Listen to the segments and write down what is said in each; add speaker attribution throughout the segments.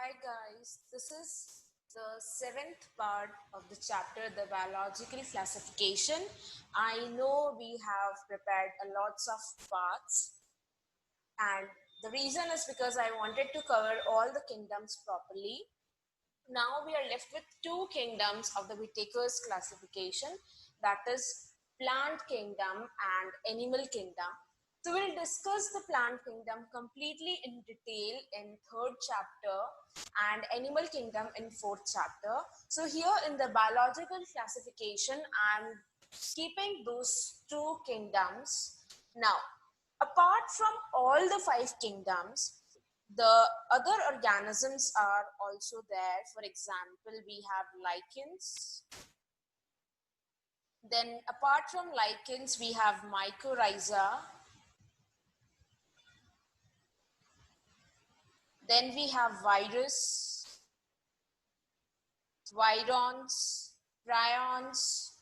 Speaker 1: Hi guys, this is the seventh part of the chapter, the biological classification. I know we have prepared a lots of parts, and the reason is because I wanted to cover all the kingdoms properly. Now we are left with two kingdoms of the Whitaker's classification, that is plant kingdom and animal kingdom. So we'll discuss the plant kingdom completely in detail in third chapter and animal kingdom in fourth chapter. So here in the biological classification, I'm keeping those two kingdoms. Now, apart from all the five kingdoms, the other organisms are also there. For example, we have lichens. Then apart from lichens, we have mycorrhiza. Then we have virus, virons, prions.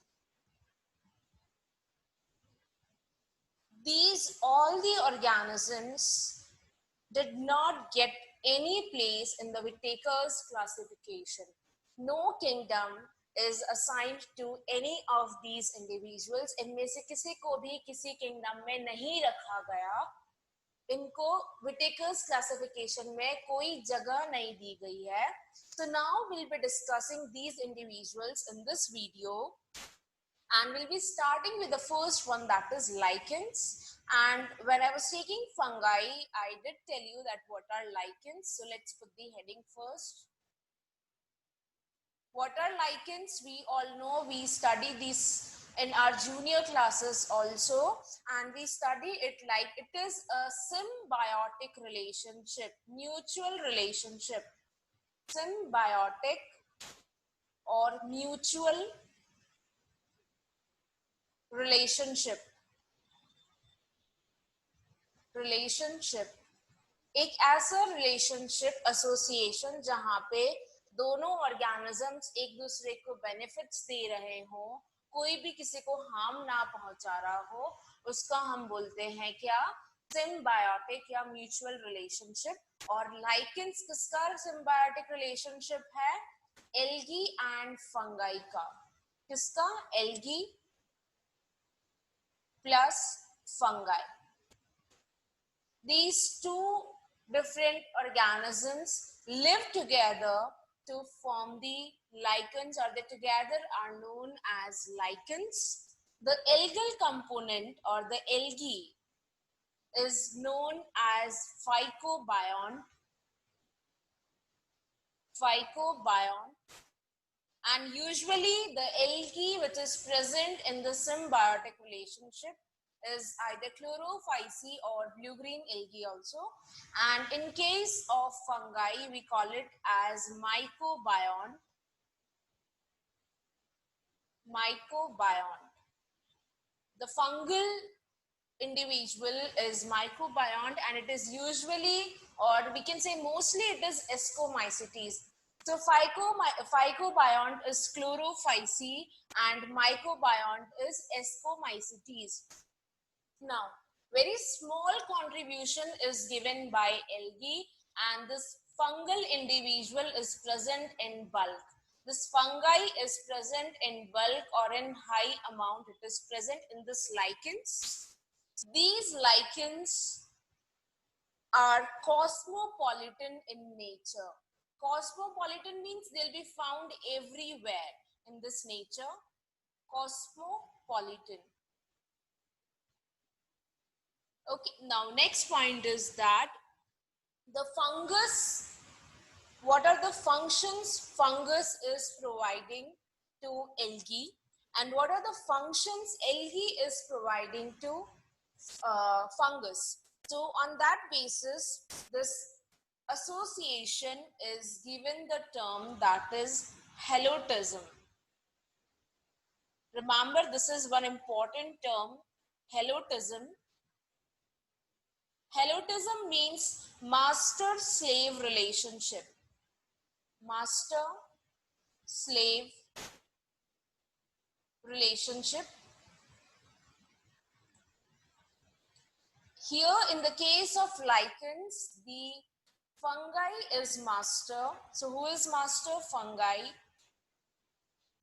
Speaker 1: These all the organisms did not get any place in the Whitaker's classification. No kingdom is assigned to any of these individuals. इनमें से किसी को भी किसी kingdom में नहीं रखा गया. इनको Whitaker's classification में कोई जगह नहीं दी गई है. So now we'll be discussing these individuals in this video. And we'll be starting with the first one, that is lichens. And when I was taking fungi, I did tell you that what are lichens. So let's put the heading first. What are lichens? We all know, we study this in our junior classes also, and we study it like it is a symbiotic relationship, mutual relationship, symbiotic or mutual relationship एक ऐसा relationship association जहां पे दोनों organisms एक दूसरे को benefits दे रहे हो, कोई भी किसी को हार्म ना पहुंचा रहा हो, उसका हम बोलते हैं क्या? सिम्बायोटिक या म्यूचुअल रिलेशनशिप. और लाइकेंस किसका सिम्बायोटिक रिलेशनशिप है? एल्गी एंड फंगाई का. किसका? Algae plus fungi. These two different organisms live together to form the lichens, or they together are known as lichens. The algal component or the algae is known as phycobion. And usually the algae which is present in the symbiotic relationship is either chlorophyceae or blue-green algae also. And in case of fungi, we call it as mycobiont. The fungal individual is mycobiont, and it is usually, or we can say mostly, it is Ascomycetes. So phycobiont is chlorophyceae and mycobiont is Ascomycetes. Now, very small contribution is given by algae, and this fungal individual is present in bulk. This fungi is present in bulk or in high amount. It is present in this lichens. These lichens are cosmopolitan in nature. Cosmopolitan means they'll be found everywhere in this nature. Cosmopolitan. Okay, now next point is that the fungus, what are the functions fungus is providing to algae, and what are the functions algae is providing to fungus. So on that basis, this association is given the term that is halotism. Remember, this is one important term, halotism. Halotism means master-slave relationship. Master-slave relationship. Here in the case of lichens, the fungi is master. So who is master? Fungi.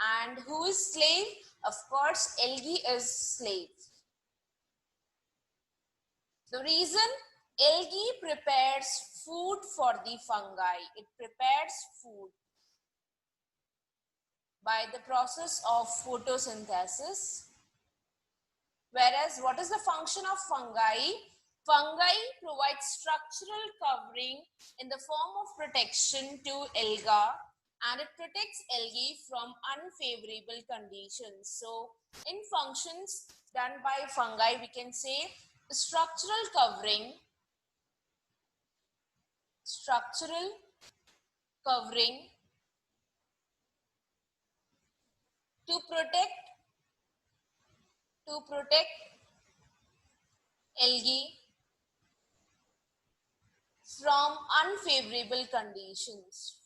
Speaker 1: And who is slave? Of course, algae is slave. The reason, algae prepares food for the fungi. It prepares food by the process of photosynthesis. Whereas, what is the function of fungi? Fungi provide structural covering in the form of protection to alga, and it protects algae from unfavorable conditions. So, in functions done by fungi, we can say structural covering to protect algae from unfavorable conditions.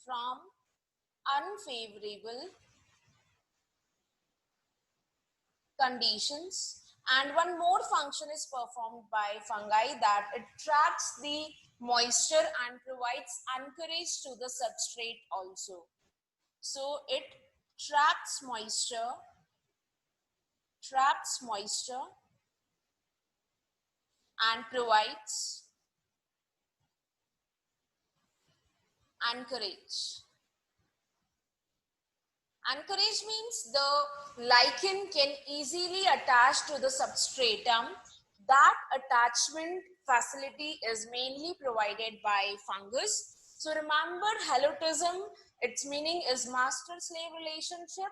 Speaker 1: And one more function is performed by fungi, that it traps the moisture and provides anchorage to the substrate also. So it traps moisture and provides anchorage. Anchorage means the lichen can easily attach to the substratum. That attachment facility is mainly provided by fungus. So remember, halotism, its meaning is master-slave relationship.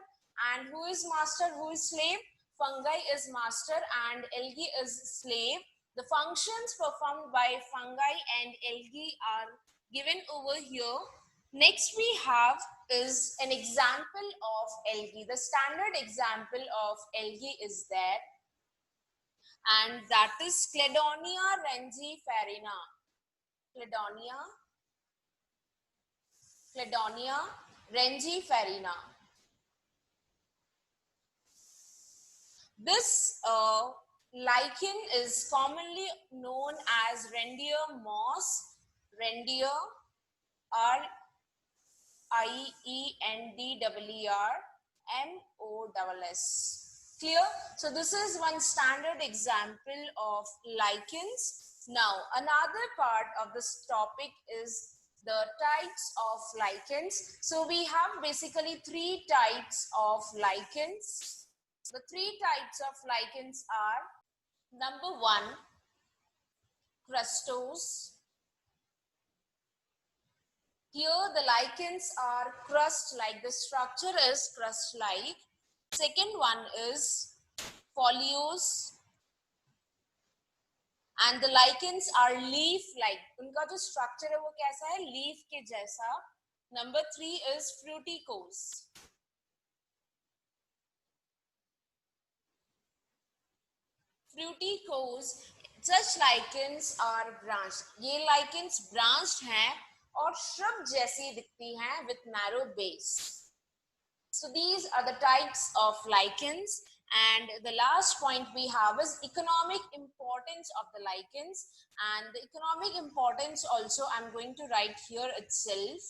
Speaker 1: And who is master, who is slave? Fungi is master and algae is slave. The functions performed by fungi and algae are given over here. Next we have is an example of algae. The standard example of algae is there, and that is Cladonia rangiferina. Cladonia rangiferina. This lichen is commonly known as reindeer moss, reindeer, REINDEERMOSS. Clear? So this is one standard example of lichens. Now another part of this topic is the types of lichens. So we have basically three types of lichens. The three types of lichens are: number one, crustose. Here the lichens are crust-like. The structure is crust-like. Second one is foliose. And the lichens are leaf-like. उनका जो structure है वो कैसा है? Leaf के जैसा. Number three is fruticose. Fruticose, such lichens are branched. ये lichens branched हैं और shrub जैसी दिखती हैं with narrow base. So these are the types of lichens. And the last point we have is economic importance of the lichens. And the economic importance also I'm going to write here itself,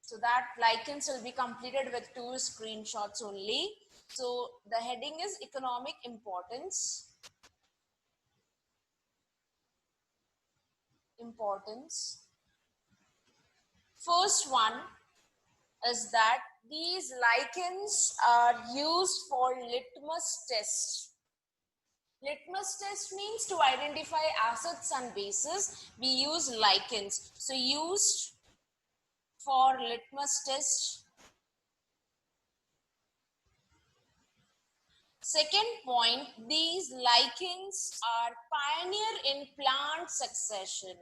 Speaker 1: so that lichens will be completed with 2 screenshots only. So the heading is economic importance. First one is that these lichens are used for litmus test. Litmus test means to identify acids and bases. We use lichens. So used for litmus test. Second point, these lichens are pioneer in plant succession.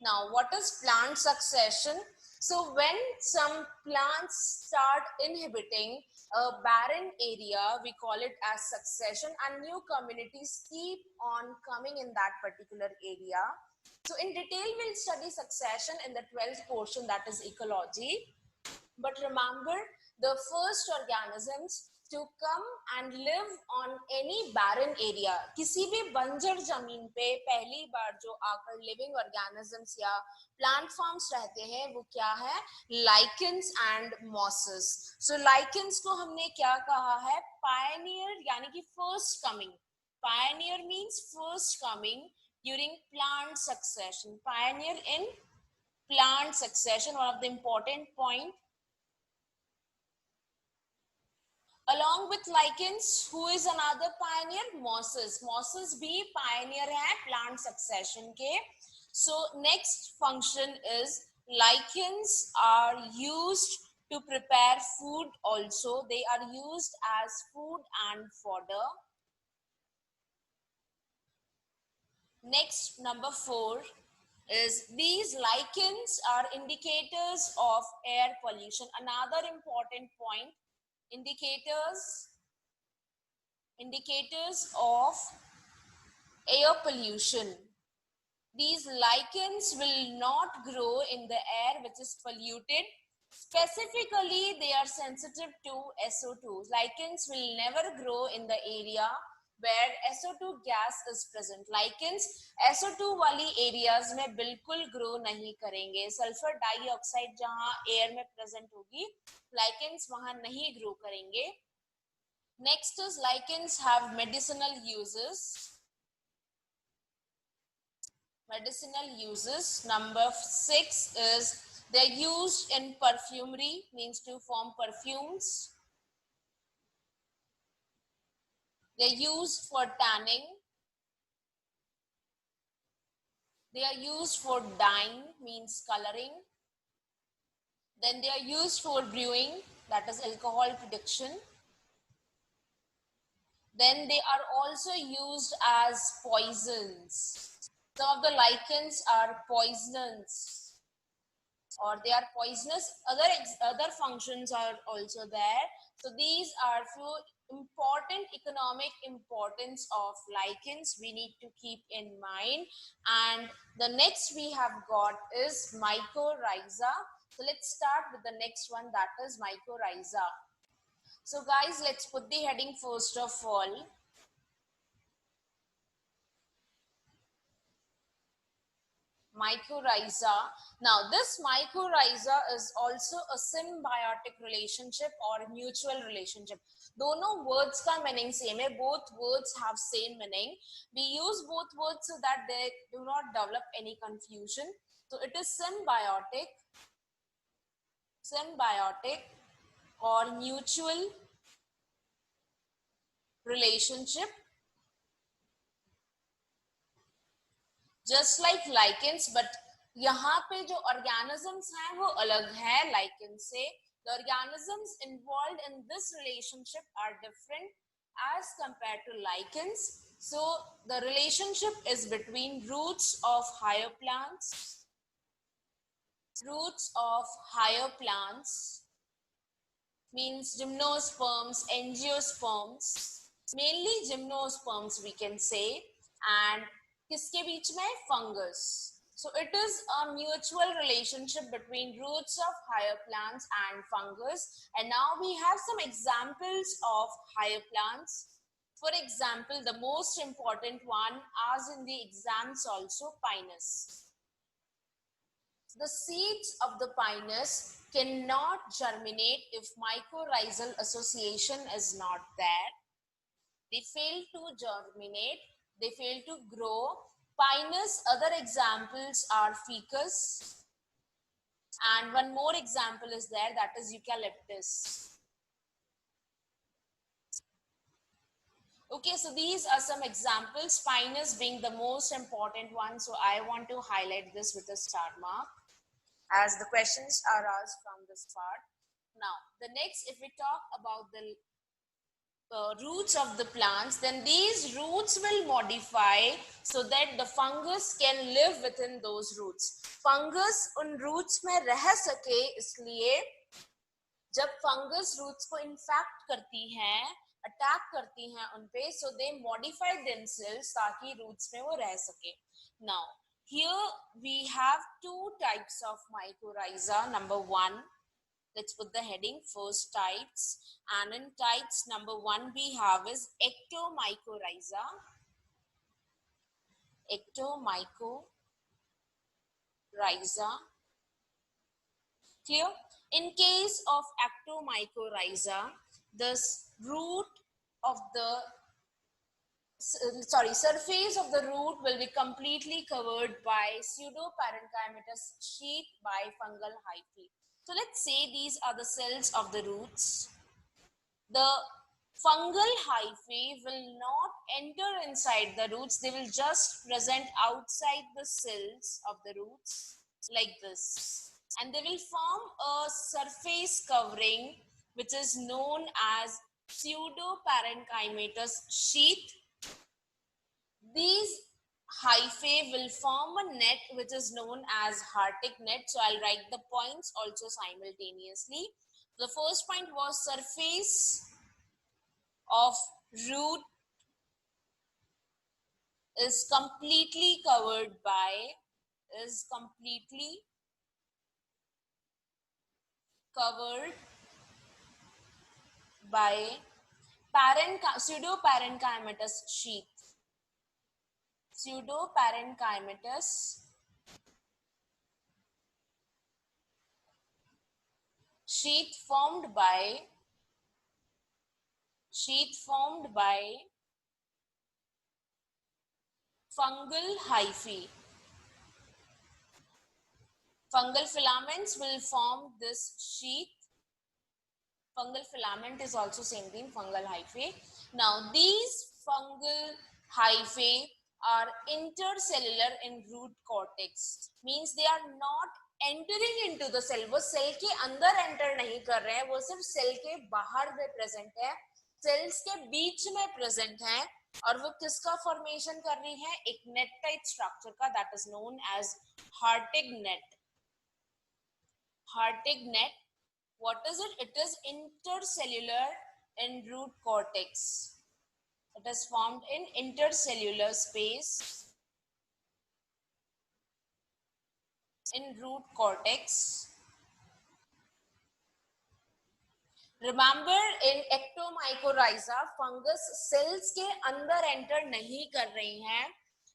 Speaker 1: Now, what is plant succession? So when some plants start inhabiting a barren area, we call it as succession, and new communities keep on coming in that particular area. So in detail, we'll study succession in the 12th portion, that is ecology. But remember, the first organisms to come and live on any barren area. किसी भी बंजर जमीन पे पहली बार जो आकर living organisms या plant forms रहते हैं वो क्या है? Lichens and mosses. So lichens को हमने क्या कहा है? पायनियर यानी कि first coming. Pioneer means first coming during plant succession. Pioneer in plant succession, one of the important point. Along with lichens, who is another pioneer? Mosses. Mosses भी pioneer है plant succession के. So next function is lichens are used to prepare food also. They are used as food and fodder. Next, number 4 is these lichens are indicators of air pollution. Another important point, indicators of air pollution. These lichens will not grow in the air which is polluted. Specifically, they are sensitive to SO2. Lichens will never grow in the area where SO2 gas is present. Lichens SO2 वाली areas में बिल्कुल grow नहीं करेंगे. Sulfur dioxide जहाँ air में present होगी, lichens वहाँ नहीं grow करेंगे. Next is lichens have medicinal uses. Medicinal uses. Number 6 is they're used in perfumery, means to form perfumes. They're used for tanning. They are used for dyeing, means coloring. Then they are used for brewing, that is alcohol production. Then they are also used as poisons. Some of the lichens are poisons, or they are poisonous. Other functions are also there. So these are few important economic importance of lichens we need to keep in mind. And the next we have got is mycorrhiza. So let's start with the next one, that is mycorrhiza. So guys, let's put the heading first of all. Mycorrhiza. Now this mycorrhiza is also a symbiotic relationship or mutual relationship. दोनों words का meaning same है. Both words have same meaning. We use both words so that they do not develop any confusion. So it is symbiotic or mutual relationship. Just like lichens, but यहाँ पे जो organisms हैं वो अलग है lichens से. The organisms involved in this relationship are different as compared to lichens. So the relationship is between roots of higher plants. Roots of higher plants means gymnosperms, angiosperms, mainly gymnosperms we can say, and किसके बीच में? Fungus. So it is a mutual relationship between roots of higher plants and fungus. And now we have some examples of higher plants. For example, the most important one, as in the exams also, pinus. The seeds of the pinus cannot germinate if mycorrhizal association is not there. They fail to germinate, they fail to grow. Pinus, other examples are ficus, and one more example is there, that is eucalyptus. Okay, so these are some examples, pinus being the most important one, so I want to highlight this with a star mark as the questions are asked from this part. Now, the next, if we talk about the roots of the plants, then these roots will modify so that the fungus can live within those roots. Fungus उन roots में रह सके, इसलिए जब fungus roots को infect करती हैं, attack करती हैं उन पे, so they modify themselves ताकि roots में वो रह सके. Now, here we have two types of mycorrhiza. Number 1, Let's put the heading first types. And in types number 1 we have is ectomycorrhiza. Ectomycorrhiza. Clear? In case of ectomycorrhiza, the root of the surface of the root will be completely covered by pseudoparenchymatous sheath by fungal hyphae. So let's say these are the cells of the roots. The fungal hyphae will not enter inside the roots. They will just present outside the cells of the roots like this. And they will form a surface covering which is known as pseudoparenchymatous sheath. These hyphae will form a net which is known as Hartig net. So I'll write the points also simultaneously. The first point was surface of root is completely covered by pseudoparenchymatous sheath. Pseudoparenchymatous sheath formed by fungal hyphae. Fungal filaments will form this sheath. Fungal filament is also same thing, fungal hyphae. Now these fungal hyphae are intercellular in root cortex. Means they are not entering into the cell. वो cell के अंदर enter नहीं कर रहे हैं, वो सिर्फ cell के बाहर में present है, cells के बीच में present है, और वो किसका formation कर रही है? एक net type structure का, that is known as Hartig net. Hartig net. What is it? It is intercellular in root cortex. It is formed in intercellular space in root cortex. Remember, in ectomycorrhiza, fungus cells के अंदर enter नहीं कर रही हैं.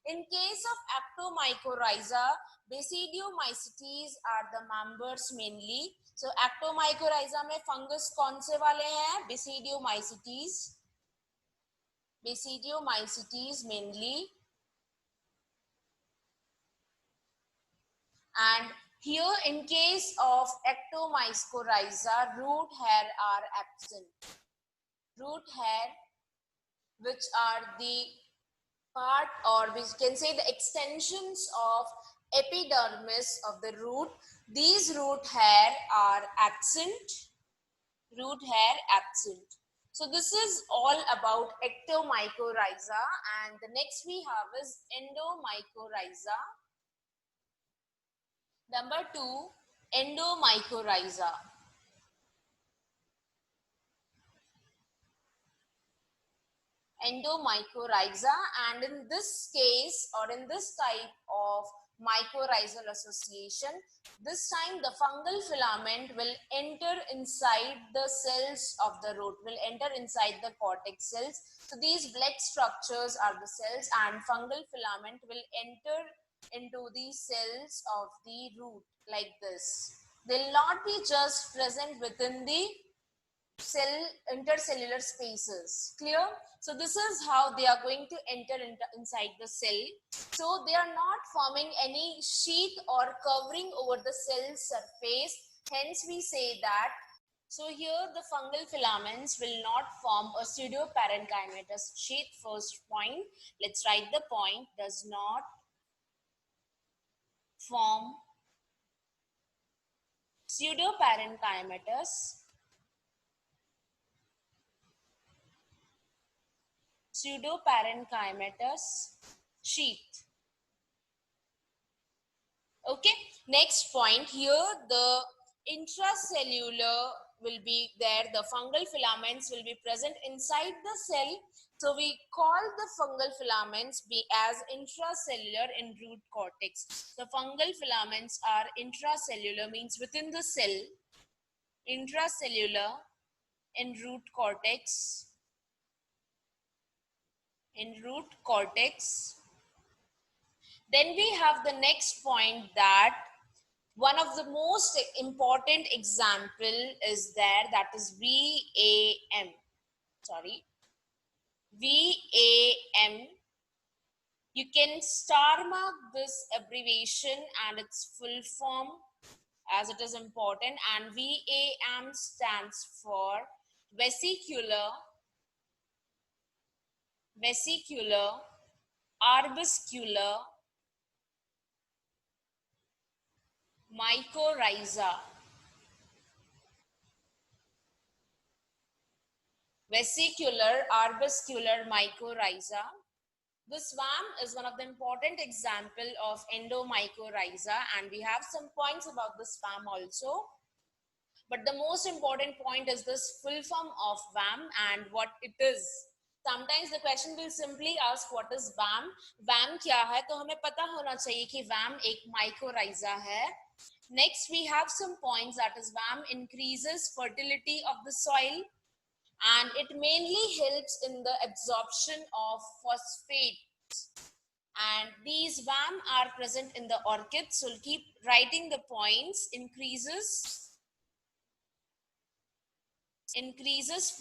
Speaker 1: In case of ectomycorrhiza, Basidiomycetes are the members mainly. So ectomycorrhiza में fungus कौन से वाले हैं? Basidiomycetes mainly. And here in case of ectomycorrhiza, root hair are absent. Root hair, which are the part, or we can say the extensions of epidermis of the root, these root hair are absent. So this is all about ectomycorrhiza, and the next we have is endomycorrhiza. Number 2, endomycorrhiza. Endomycorrhiza, and in this case, or in this type of mycorrhizal association, this time the fungal filament will enter inside the cells of the root, will enter inside the cortex cells. So these black structures are the cells, and fungal filament will enter into the cells of the root like this. They will not be just present within the cell intercellular spaces. Clear? So this is how they are going to enter inside the cell. So they are not forming any sheath or covering over the cell surface. Hence we say that. So here the fungal filaments will not form a pseudoparenchymatous sheath. First point. Let's write the point. Does not form pseudoparenchymatous sheath. Okay, next point here, the intracellular will be there, the fungal filaments will be present inside the cell. So we call the fungal filaments be as intracellular in root cortex. The fungal filaments are intracellular, means within the cell. intracellular, in root cortex, in root cortex. Then we have the next point that one of the most important example is there, that is VAM. Sorry, VAM. You can star mark this abbreviation and its full form as it is important, and VAM stands for vesicular arbuscular mycorrhiza. Vesicular arbuscular mycorrhiza. This VAM is one of the important example of endomycorrhiza, and we have some points about this VAM also. But the most important point is this full form of VAM and what it is. Sometimes the question will simply ask what is VAM? VAM क्या है? तो हमें पता होना चाहिए कि VAM एक mycorrhiza है. Next we have some points, that is VAM increases fertility of the soil, and it mainly helps in the absorption of phosphates, and these VAM are present in the orchids. So we'll keep writing the points. Increases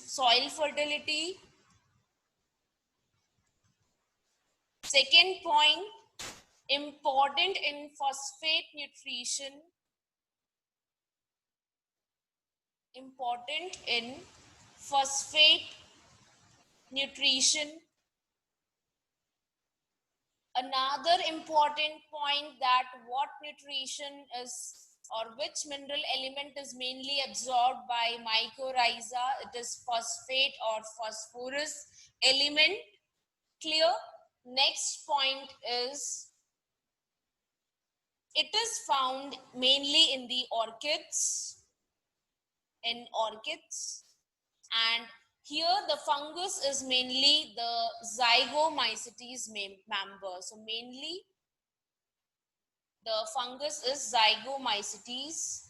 Speaker 1: soil fertility. Second point, important in phosphate nutrition. Important in phosphate nutrition. Another important point, that what nutrition is or which mineral element is mainly absorbed by mycorrhiza. It is phosphate or phosphorus element. Clear? Next point is it is found mainly in the orchids. And here the fungus is mainly the Zygomycetes member. So mainly the fungus is Zygomycetes.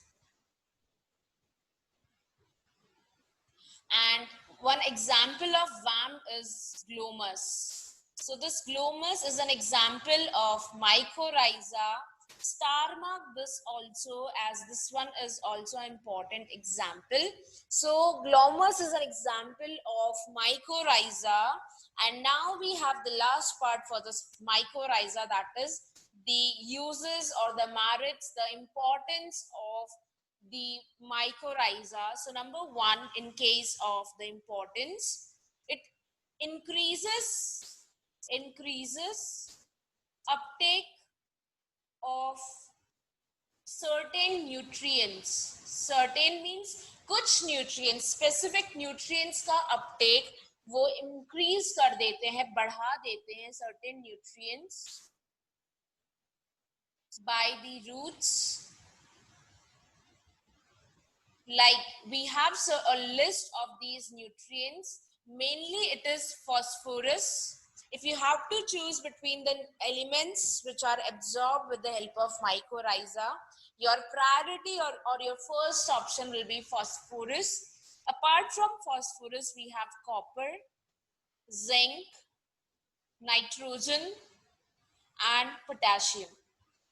Speaker 1: And one example of VAM is glomus. So this glomus is an example of mycorrhiza. Star mark this also, as this one is also an important example. So glomus is an example of mycorrhiza. And now we have the last part for this mycorrhiza, that is the uses or the merits, the importance of the mycorrhiza. So number one, in case of the importance, it increases uptake of certain nutrients. Certain means कुछ nutrients, specific nutrients का uptake वो increase कर देते हैं, बढ़ा देते हैं certain nutrients by the roots. Like we have a list of these nutrients. Mainly it is phosphorus. If you have to choose between the elements which are absorbed with the help of mycorrhiza, your priority or your first option will be phosphorus. Apart from phosphorus, we have copper, zinc, nitrogen, and potassium.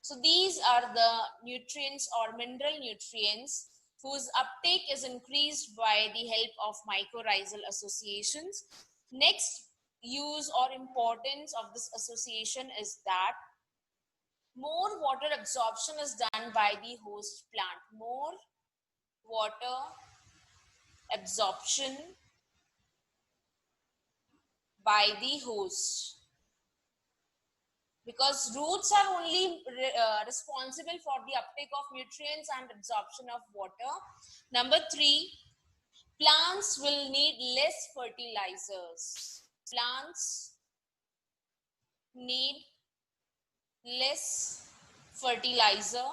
Speaker 1: So these are the nutrients or mineral nutrients whose uptake is increased by the help of mycorrhizal associations. Next use or importance of this association is that more water absorption is done by the host plant. More water absorption by the host, because roots are only responsible for the uptake of nutrients and absorption of water. Number three, plants will need less fertilizers. Plants need less fertilizer.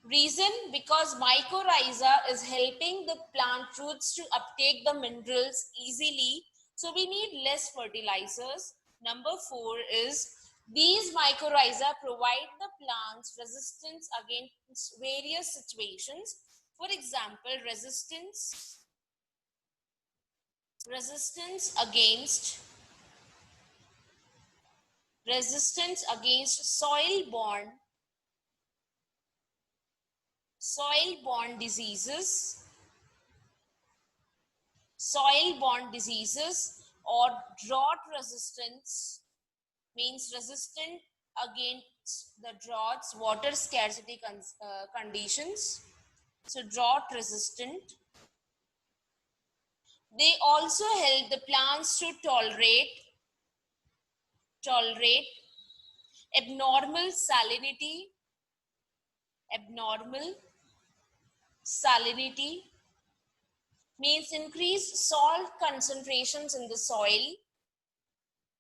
Speaker 1: Reason, because mycorrhiza is helping the plant roots to uptake the minerals easily. So we need less fertilizers. Number four is these mycorrhiza provide the plants resistance against various situations. For example, resistance against soil-borne diseases, or drought resistance means resistant against the droughts, water scarcity conditions. So drought resistant. They also help the plants to tolerate abnormal salinity means increased salt concentrations in the soil,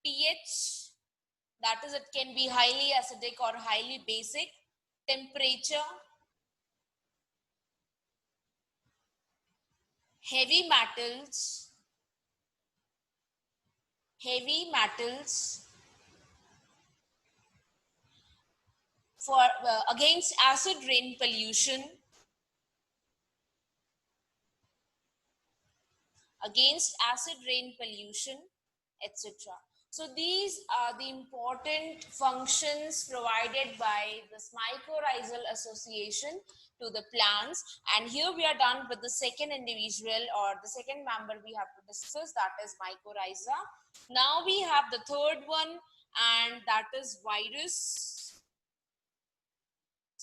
Speaker 1: pH, that is, it can be highly acidic or highly basic, temperature, heavy metals for against acid rain pollution, etc. So these are the important functions provided by this mycorrhizal association to the plants. And here we are done with the second individual or the second member we have to discuss, that is mycorrhiza. Now we have the third one, and that is virus.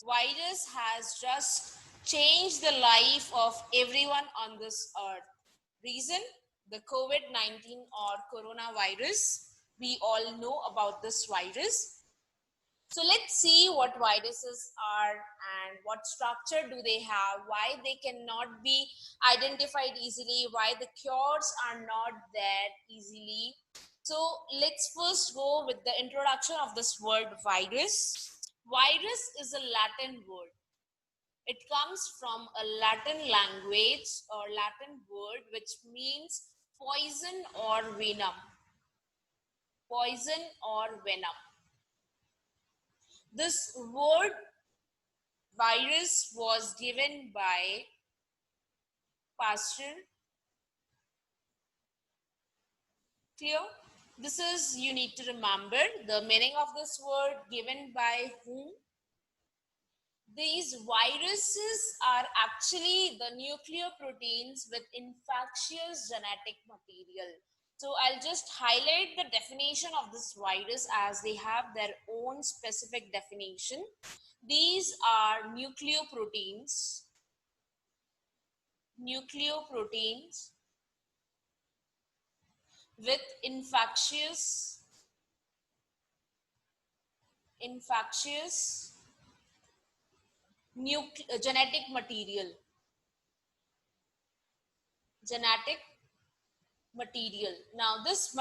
Speaker 1: Virus has just changed the life of everyone on this earth. Reason? The COVID-19 or coronavirus. We all know about this virus. So let's see what viruses are and what structure do they have, why they cannot be identified easily, why the cures are not there easily. So let's first go with the introduction of this word virus. Virus is a Latin word. It comes from a Latin language or Latin word which means poison or venom. Poison or venom. This word virus was given by Pasteur. Clear? This is, you need to remember the meaning of this word, given by whom. These viruses are actually the nucleoproteins with infectious genetic material. So I'll just highlight the definition of this virus as they have their own specific definition. These are nucleoproteins with infectious genetic material. Now this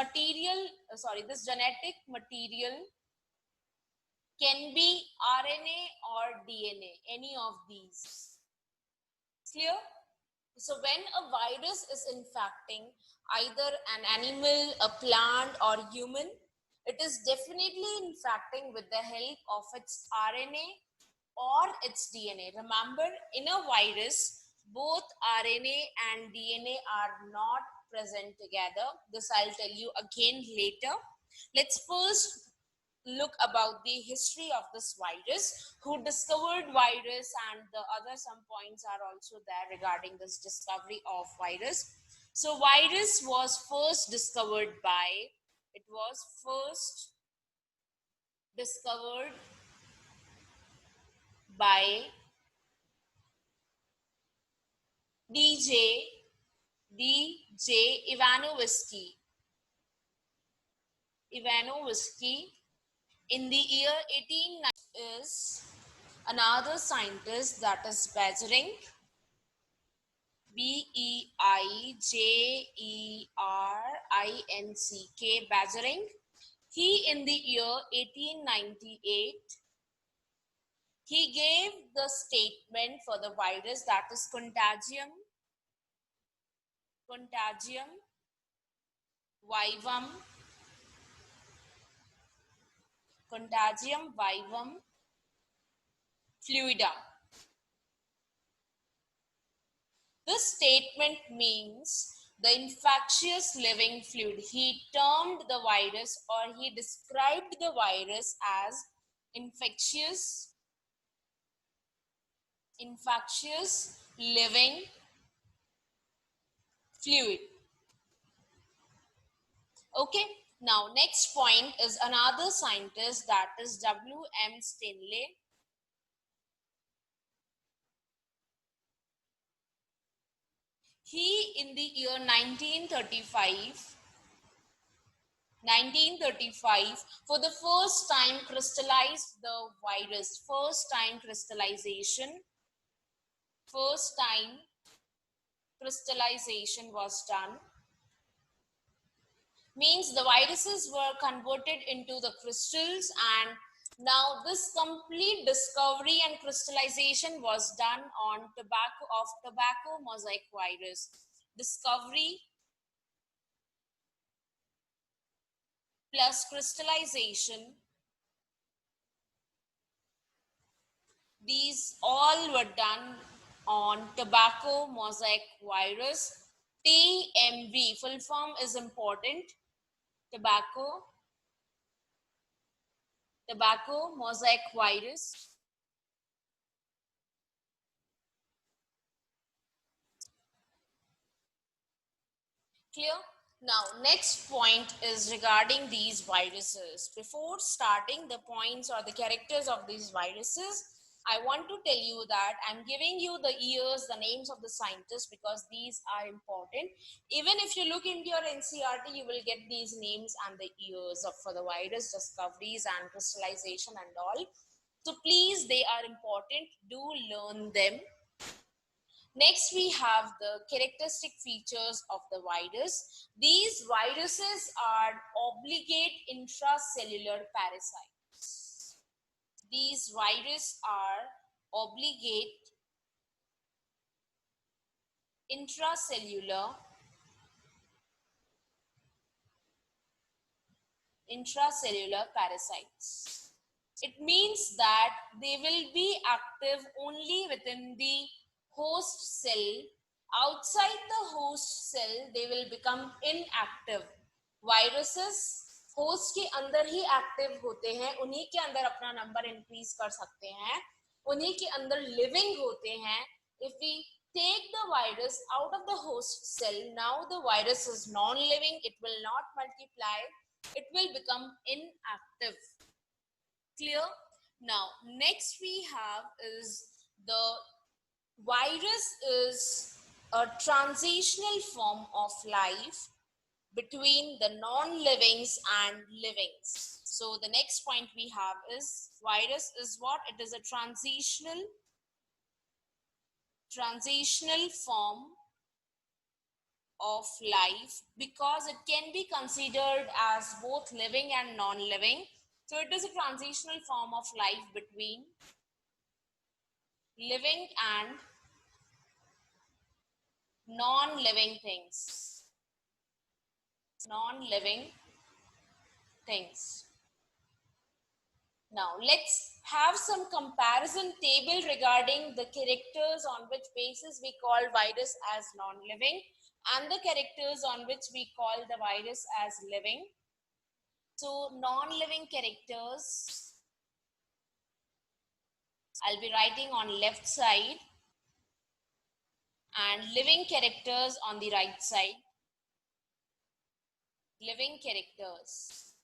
Speaker 1: genetic material can be RNA or DNA, any of these. Clear? So when a virus is infecting either an animal, a plant, or human, it is definitely infecting with the help of its RNA or its DNA. Remember, in a virus, both RNA and DNA are not present together. This I'll tell you again later. Let's first look about the history of this virus, who discovered virus, and the other some points are also there regarding this discovery of virus. So virus was first discovered by DJ Ivanovsky in the year 1890. Is another scientist, that is Beijerinck, Beijerinck, Beijerinck. He, in the year 1898, he gave the statement for the virus, that is contagium vivum fluida. This statement means the infectious living fluid. He termed the virus, or he described the virus as infectious living fluid. Okay, now next point is another scientist, that is W.M. Stanley. He, in the year 1935, for the first time crystallized the virus. First time crystallization was done. Means the viruses were converted into the crystals, and now this complete discovery and crystallization was done on tobacco mosaic virus. Discovery plus crystallization, these all were done on tobacco mosaic virus. TMV, full form is important. Tobacco mosaic virus. Clear? Now, next point is regarding these viruses. Before starting the points or the characters of these viruses, I want to tell you that I'm giving you the years, the names of the scientists, because these are important. Even if you look into your NCERT, you will get these names and the years for the virus discoveries and crystallization and all. So please, they are important. Do learn them. Next, we have the characteristic features of the virus. These viruses are obligate intracellular parasites. These viruses are obligate intracellular parasites. It means that they will be active only within the host cell. Outside the host cell, they will become inactive. Viruses host के अंदर ही active होते हैं, उन्हीं के अंदर अपना number increase कर सकते हैं, उन्हीं के अंदर लिविंग होते हैं. If we take the virus out of the host cell, now the virus is non-living, it will not multiply, it will become inactive. Clear? Now, next we have is the virus is a transitional form of life between the non-livings and livings. So the next point we have is virus is what? It is a transitional form of life, because it can be considered as both living and non-living. So it is a transitional form of life between living and non-living things. Now let's have some comparison table regarding the characters on which basis we call virus as non-living and the characters on which we call the virus as living. So non-living characters, I'll be writing on left side, and living characters on the right side. Living characters.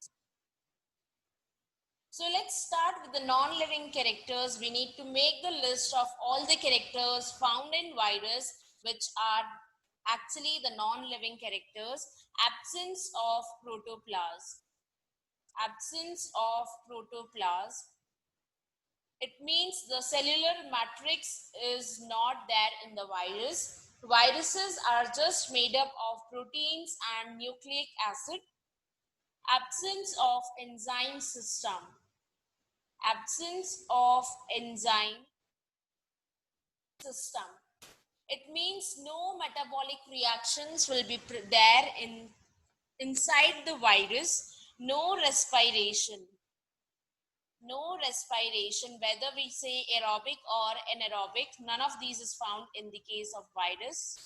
Speaker 1: So let's start with the non-living characters. We need to make the list of all the characters found in virus, which are actually the non-living characters. Absence of protoplasm. It means the cellular matrix is not there in the virus. Viruses are just made up of proteins and nucleic acid. Absence of enzyme system. It means no metabolic reactions will be there inside the virus. No respiration. No respiration, whether we say aerobic or anaerobic, none of these is found in the case of virus.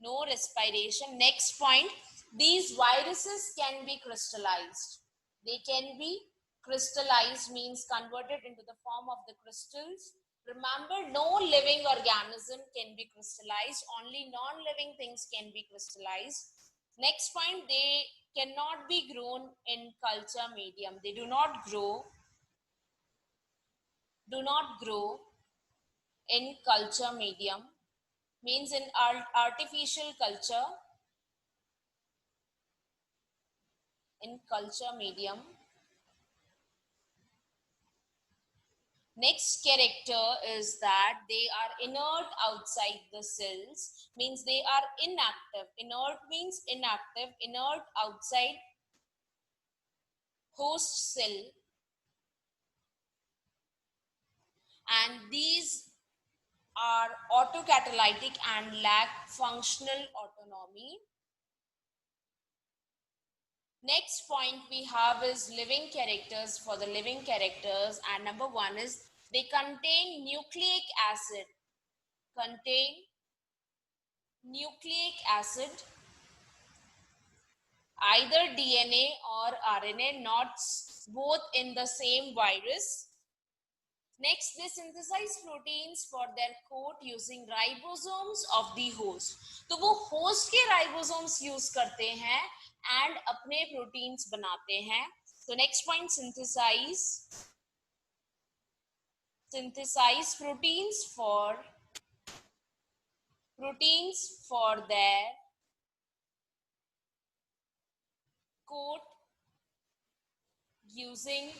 Speaker 1: No respiration. Next point, these viruses can be crystallized. They can be crystallized, means converted into the form of the crystals. Remember, no living organism can be crystallized, only non-living things can be crystallized. Next point, they cannot be grown in culture medium. They do not grow in culture medium, means in artificial culture, in culture medium. Next character is that they are inert outside the cells, means they are inactive. Inert means inactive, inert outside host cell, and these are autocatalytic and lack functional autonomy. Next point we have is living characters. For the living characters, and number one is they contain nucleic acid, contain nucleic acid, either DNA or RNA, not both in the same virus. Next, they synthesize proteins for their coat using ribosomes of the host. तो वो host के ribosomes use करते हैं and अपने proteins बनाते हैं. So next point, synthesize proteins for their coat using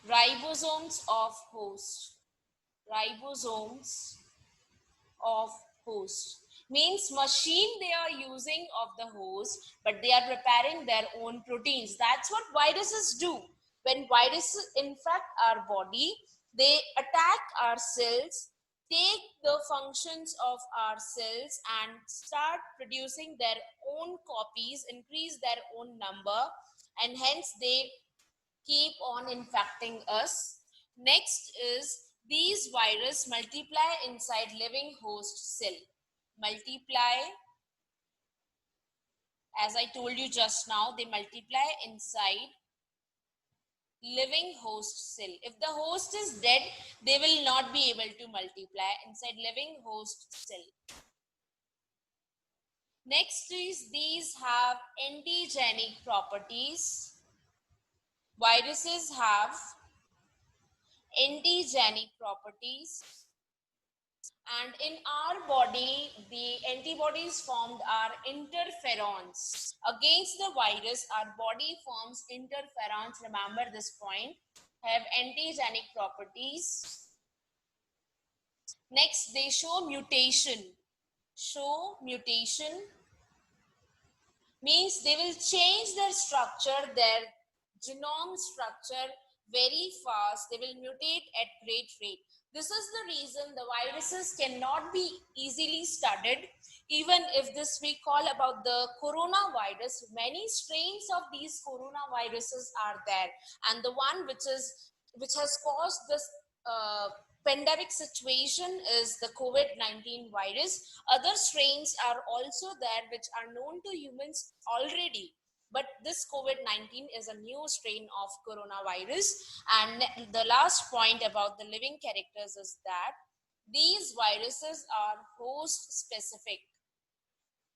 Speaker 1: ribosomes of host. Ribosomes of host means machine they are using of the host, but they are preparing their own proteins. That's what viruses do. When viruses infect our body, they attack our cells, take the functions of our cells and start producing their own copies, increase their own number, and hence they keep on infecting us. Next is these viruses multiply inside living host cell. Multiply, as I told you just now, they multiply inside living host cell. If the host is dead, they will not be able to multiply inside living host cell. Next is these have antigenic properties. Viruses have antigenic properties, and in our body the antibodies formed are interferons. Against the virus our body forms interferons, remember this point, have antigenic properties. Next, they show mutation. Means they will change their structure, their genome structure very fast. They will mutate at great rate. This is the reason the viruses cannot be easily studied. Even if this we call about the coronavirus, many strains of these coronaviruses are there, and the one which has caused this pandemic situation is the COVID-19 virus. Other strains are also there which are known to humans already. But this COVID-19 is a new strain of coronavirus. And the last point about the living characters is that these viruses are host specific.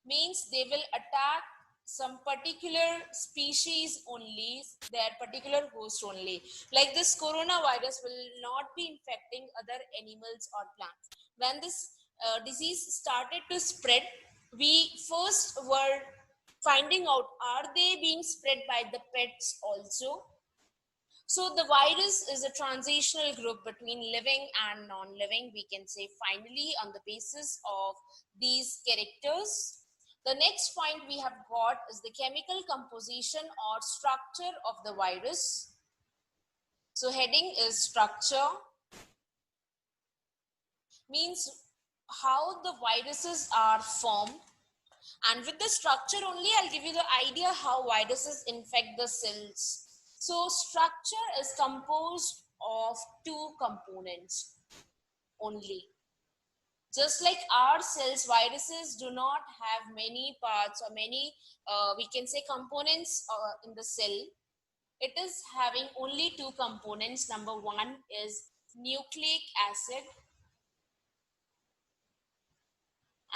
Speaker 1: Means they will attack some particular species only, their particular host only. Like this coronavirus will not be infecting other animals or plants. When this disease started to spread, we first were finding out, are they being spread by the pets also? So the virus is a transitional group between living and non-living, we can say finally, on the basis of these characters. The next point we have got is the chemical composition or structure of the virus. So heading is structure, means how the viruses are formed. And with the structure only, I'll give you the idea how viruses infect the cells. So structure is composed of two components only. Just like our cells, viruses do not have many parts or many, we can say, components in the cell. It is having only two components. Number one is nucleic acid,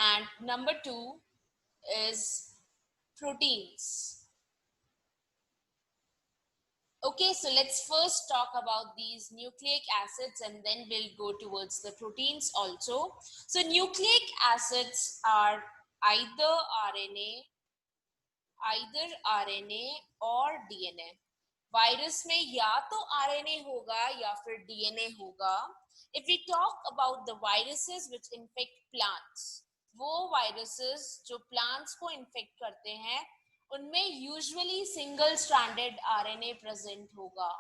Speaker 1: and number two is proteins. Okay, so let's first talk about these nucleic acids and then we'll go towards the proteins also. So nucleic acids are either RNA, और DNA. Virus में या तो RNA होगा या फिर DNA होगा. If we talk about the viruses which infect plants, वो viruses जो plants को infect करते हैं, उनमें usually single stranded RNA present होगा.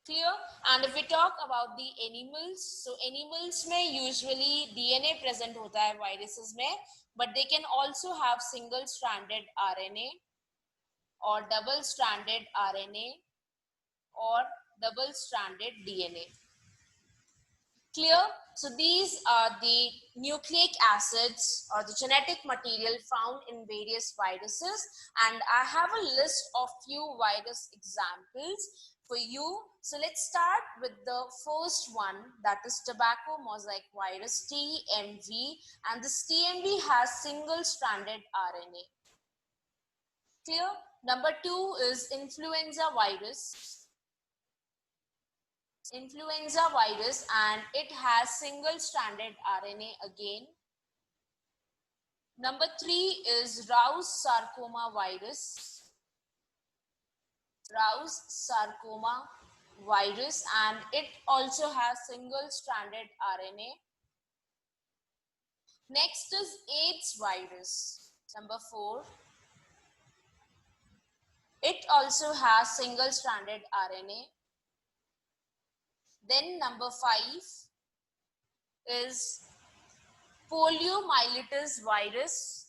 Speaker 1: Clear? And if we talk about the animals, so animals में usually DNA present होता है viruses में, but they can also have single stranded RNA or double stranded RNA or double stranded DNA. Clear? So these are the nucleic acids or the genetic material found in various viruses, and I have a list of few virus examples for you. So let's start with the first one, that is tobacco mosaic virus, TMV, and this TMV has single stranded RNA. Clear? Number two is influenza virus, and it has single stranded RNA again. Number three is Rous sarcoma virus, and it also has single stranded RNA. Next is AIDS virus, number 4. It also has single stranded RNA. Then number 5 is poliomyelitis virus.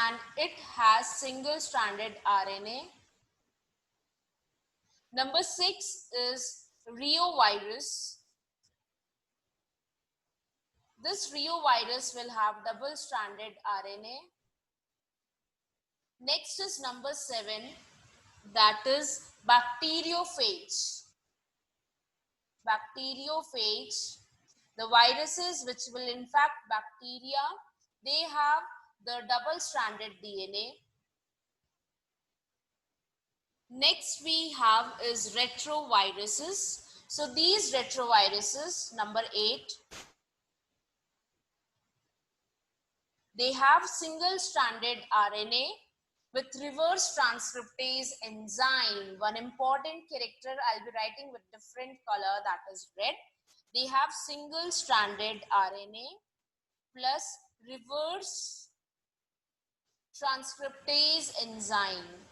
Speaker 1: And it has single stranded RNA. Number 6 is Rio virus. This Rio virus will have double stranded RNA. Next is number 7, that is bacteriophage. The viruses which will infect bacteria, they have the double stranded DNA. Next we have is retroviruses. So these retroviruses, number 8, they have single stranded RNA with reverse transcriptase enzyme. One important character I'll be writing with different color, that is red. They have single stranded RNA plus reverse transcriptase enzyme.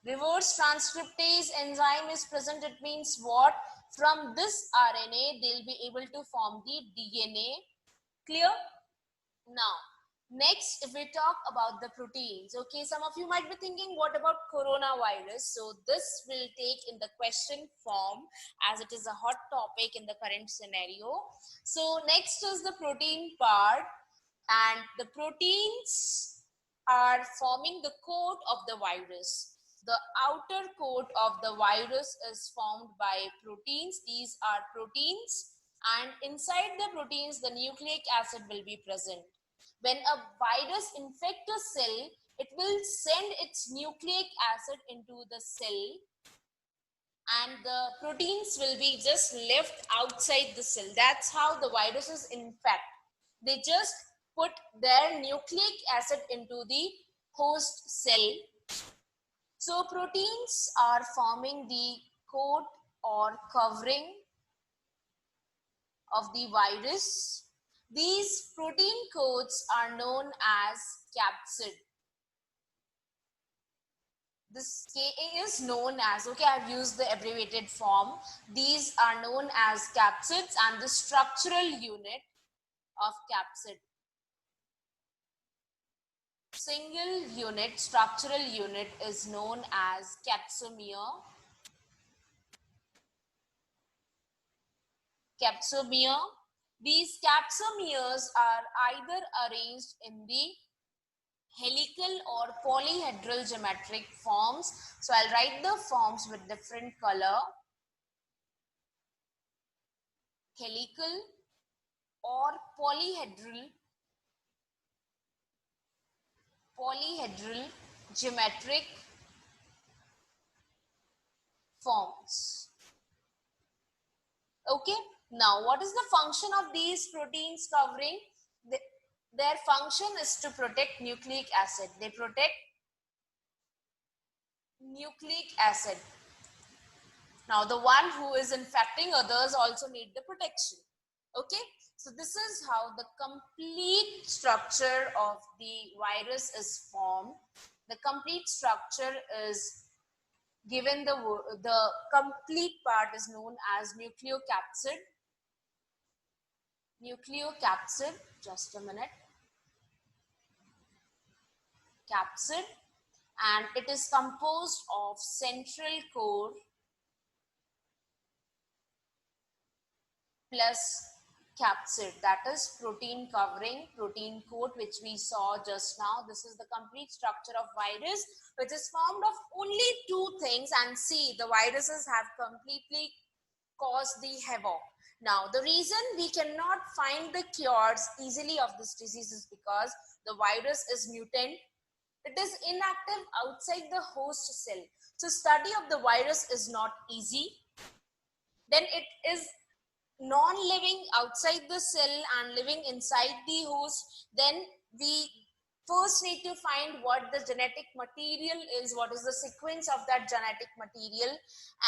Speaker 1: Reverse transcriptase enzyme is present. It means what? From this RNA, they'll be able to form the DNA. Clear? Now, next, if we talk about the proteins, okay, some of you might be thinking, what about coronavirus? So this will take in the question form as it is a hot topic in the current scenario. So next is the protein part, and the proteins are forming the coat of the virus. The outer coat of the virus is formed by proteins. These are proteins, and inside the proteins, the nucleic acid will be present. When a virus infects a cell, it will send its nucleic acid into the cell, and the proteins will be just left outside the cell. That's how the viruses infect. They just put their nucleic acid into the host cell. So proteins are forming the coat or covering of the virus. These protein coats are known as capsid. This Ka is known as, okay, I've used the abbreviated form. These are known as capsids, and the structural unit of capsid. Single unit, structural unit is known as capsomere. Capsomere. These capsomeres are either arranged in the helical or polyhedral geometric forms. So I'll write the forms with different color. Helical or polyhedral geometric forms. Okay, now what is the function of these proteins covering? Their function is to protect nucleic acid. They protect nucleic acid. Now the one who is infecting others also need the protection. Okay, so this is how the complete structure of the virus is formed. The complete structure is given, the complete part is known as nucleocapsid. Nucleocapsid, just a minute. Capsid, and it is composed of central core plus capsid, that is protein covering, protein coat, which we saw just now. This is the complete structure of virus, which is formed of only two things, and see, the viruses have completely caused the havoc. Now, the reason we cannot find the cures easily of this disease is because the virus is mutant. It is inactive outside the host cell. So study of the virus is not easy. Then it is non-living outside the cell and living inside the host. Then we first need to find what the genetic material is, what is the sequence of that genetic material.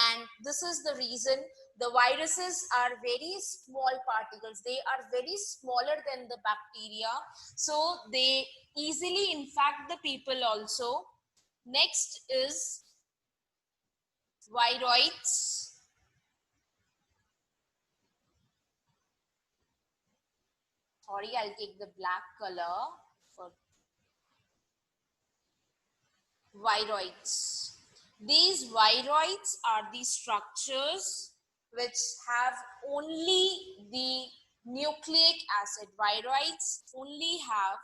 Speaker 1: And this is the reason the viruses are very small particles. They are very smaller than the bacteria, so they easily infect the people also. Next is viroids. Sorry, I'll take the black color for viroids. These viroids are the structures which have only the nucleic acid. Viroids only have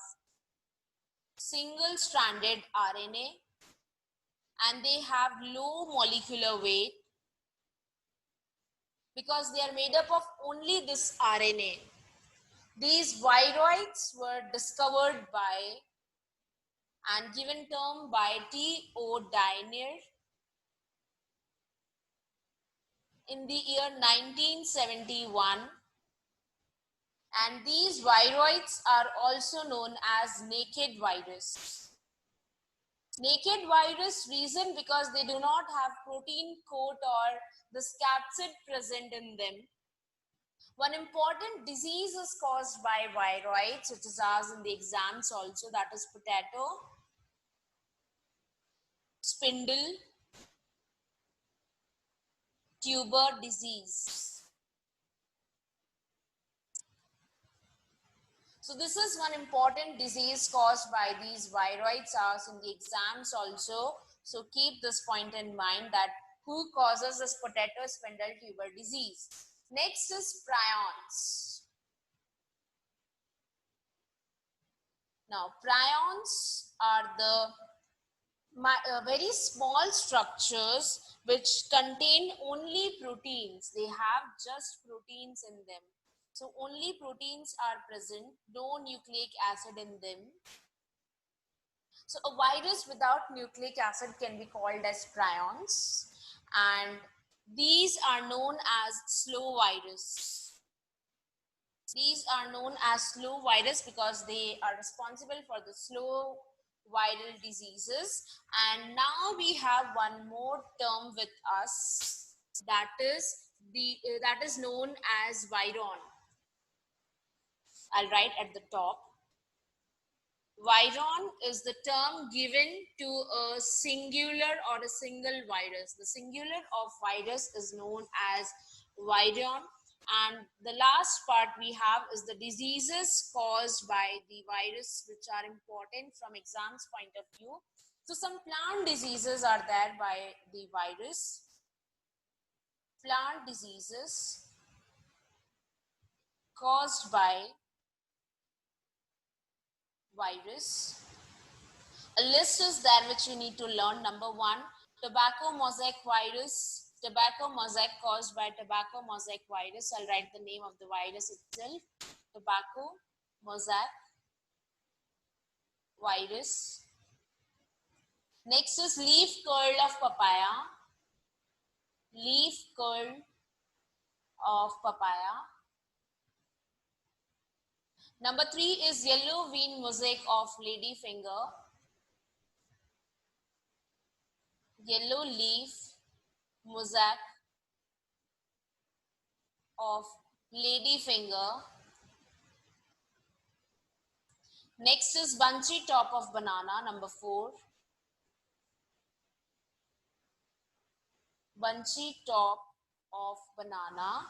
Speaker 1: single-stranded RNA, and they have low molecular weight because they are made up of only this RNA. These viroids were discovered by and given term by T.O. Diner in the year 1971, and these viroids are also known as naked virus. Naked virus, reason because they do not have protein coat or the capsid present in them. One important disease is caused by viroids, which is asked in the exams also, that is potato, spindle, tuber disease. So this is one important disease caused by these viroids asked in the exams also. So keep this point in mind, that who causes this potato spindle tuber disease. Next is prions. Now prions are the very small structures which contain only proteins. They have just proteins in them. So only proteins are present, no nucleic acid in them. So a virus without nucleic acid can be called as prions, and these are known as slow virus. These are known as slow virus because they are responsible for the slow viral diseases. And now we have one more term with us, that is known as viron. I'll write at the top. Viron is the term given to a singular or a single virus. The singular of virus is known as virion. And the last part we have is the diseases caused by the virus, which are important from exams point of view. So some plant diseases are there by the virus. Plant diseases caused by virus. A list is there which you need to learn. Number one, tobacco mosaic virus. Tobacco mosaic caused by tobacco mosaic virus. I'll write the name of the virus itself. Tobacco mosaic virus. Next is leaf curl of papaya. Leaf curl of papaya. Number three is yellow vein mosaic of ladyfinger. Yellow leaf mosaic of ladyfinger. Next is bunchy top of banana, number four. Bunchy top of banana.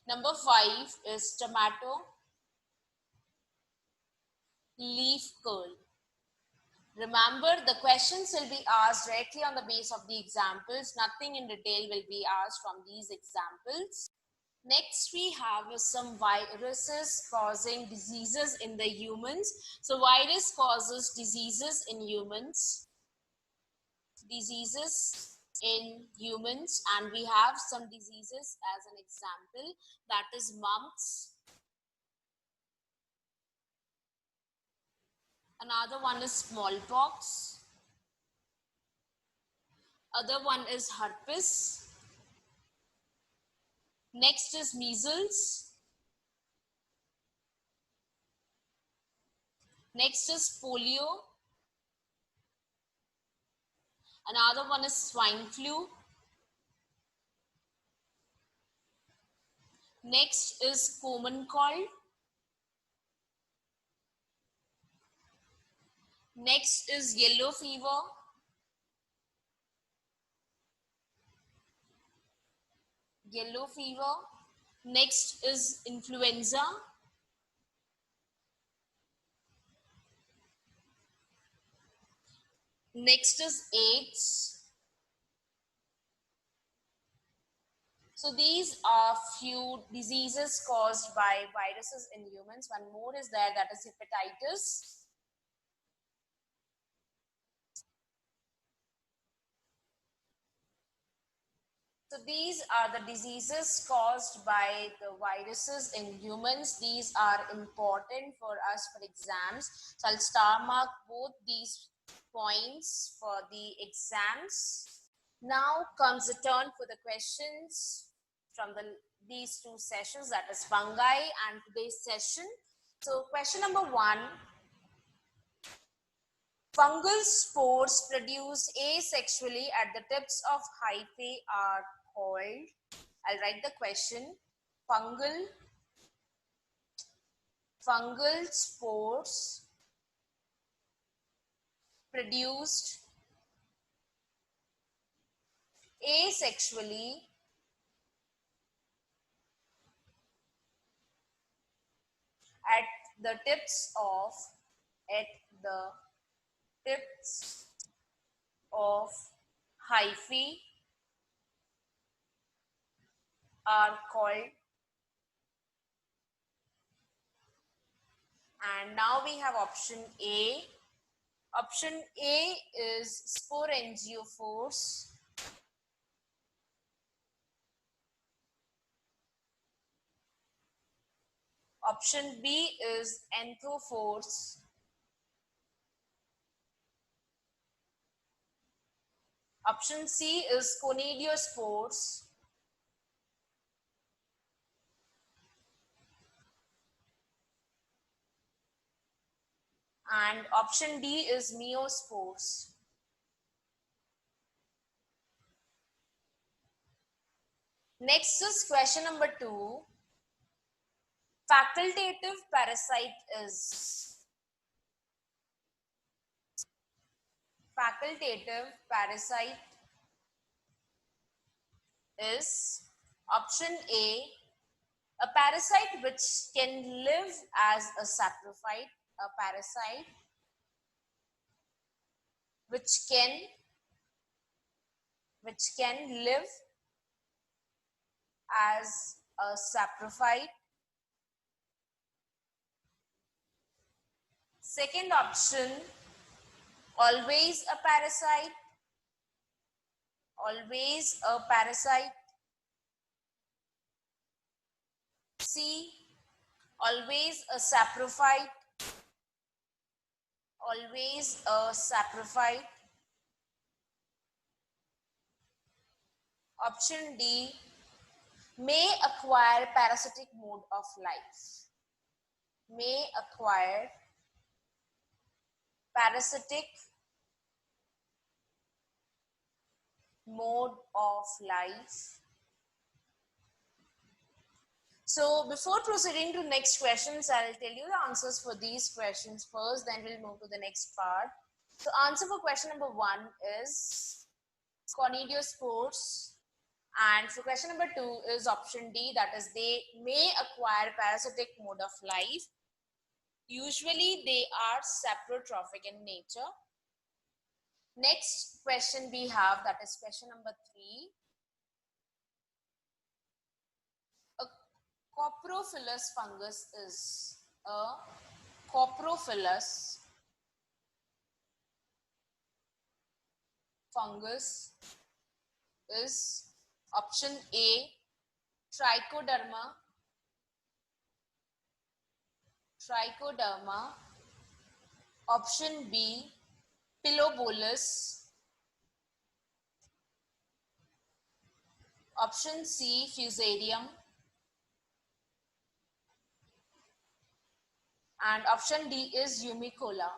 Speaker 1: Number five is tomato leaf curl. Remember, the questions will be asked directly on the base of the examples. Nothing in detail will be asked from these examples. Next, we have some viruses causing diseases in the humans. So, virus causes diseases in humans. Diseases in humans, and we have some diseases as an example, that is mumps. Another one is smallpox. Other one is herpes. Next is measles. Next is polio. Another one is swine flu. Next is common cold. Next is yellow fever. Yellow fever. Next is influenza. Next is AIDS. So these are few diseases caused by viruses in humans. One more is there, that is hepatitis. So these are the diseases caused by the viruses in humans. These are important for us for exams. So I'll star mark both these points for the exams. Now comes the turn for the questions from these two sessions, that is fungi and today's session. So question number one, fungal spores produced asexually at the tips of hyphae are called, I'll write the question, fungal spores produced asexually at the tips of hyphae are called. And now we have option A. Option A is sporangiophores. Option B is anthophores. Option C is conidiospores. And option D is meiospores. Next is question number two. Facultative parasite is option A parasite which can live as a saprophyte, a parasite which can live as a saprophyte. Second option, always a parasite, C, always a saprophyte, Option D, may acquire parasitic mode of life. May acquire parasitic mode of life. So before proceeding to next questions, I'll tell you the answers for these questions first, then we'll move to the next part. So answer for question number 1 is conidiospores. And for question number 2 is option D, that is they may acquire parasitic mode of life. Usually they are saprotrophic in nature. Next question we have, that is question number 3. A coprophilous fungus is option A, trichoderma, option B, pilobolus, option C, fusarium, and option D is Humicola.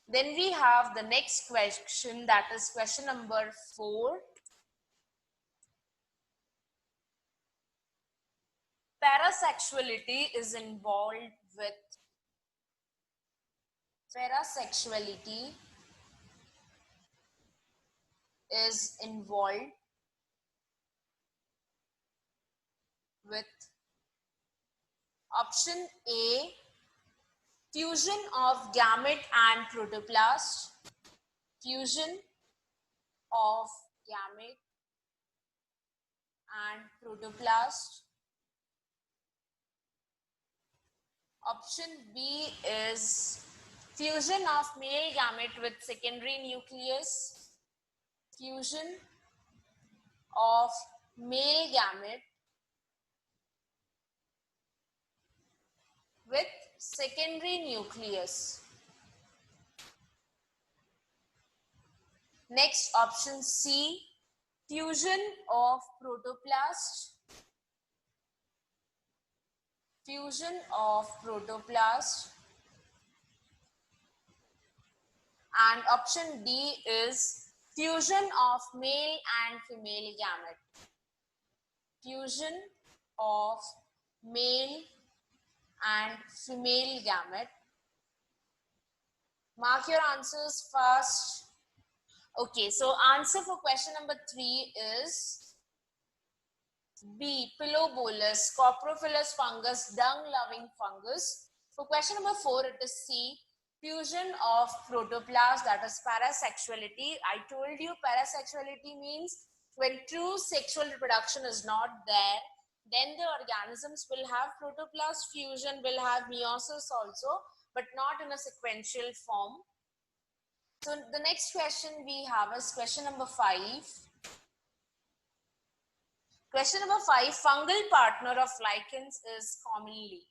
Speaker 1: Then we have the next question, that is question number 4. Parasexuality is involved with option A, fusion of gamete and protoplast, Option B is fusion of male gamete with secondary nucleus, Next, option C, fusion of protoplast, and option D is fusion of male and female gamete. Mark your answers fast. Okay, so answer for question number 3 is B, pilobolus, coprophilous fungus, dung-loving fungus. For question number 4, it is C, fusion of protoplast, that is parasexuality. I told you parasexuality means when true sexual reproduction is not there, then the organisms will have protoplast fusion, will have meiosis also, but not in a sequential form. So the next question we have is question number 5. Question number 5, fungal partner of lichens is commonly.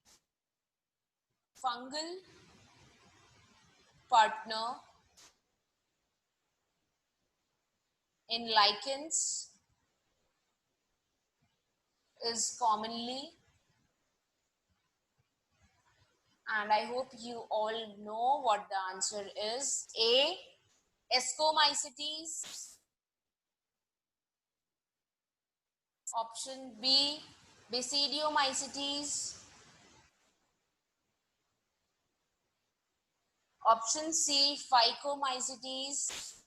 Speaker 1: Fungal partner in lichens is commonly, and I hope you all know what the answer is. A, Ascomycetes, Option B, Basidiomycetes. Option C, Phycomycetes.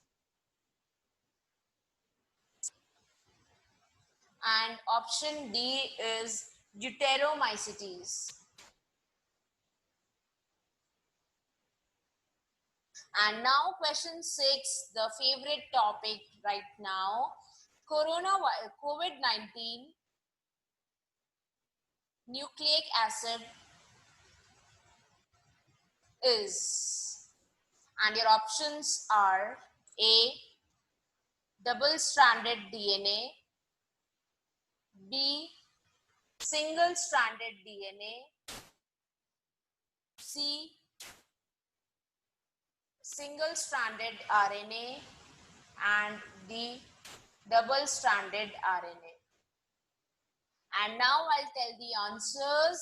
Speaker 1: And option D is Deuteromycetes. And now question 6, the favorite topic right now. COVID-19 nucleic acid is. And your options are A, double-stranded DNA, B, single-stranded DNA, C, single-stranded RNA, and D, double-stranded RNA. And now I'll tell the answers.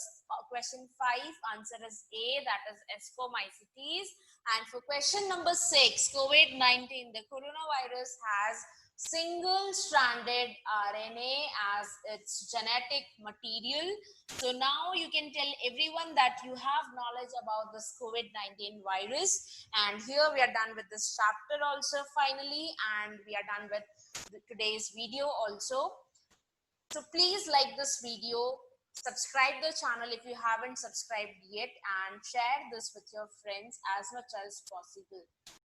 Speaker 1: Question 5, answer is A, that is Ascomycetes. And for question number 6, COVID-19, the coronavirus has single-stranded RNA as its genetic material. So now you can tell everyone that you have knowledge about this COVID-19 virus. And here we are done with this chapter also finally, and we are done with today's video also. So please like this video, subscribe the channel if you haven't subscribed yet, and share this with your friends as much as possible.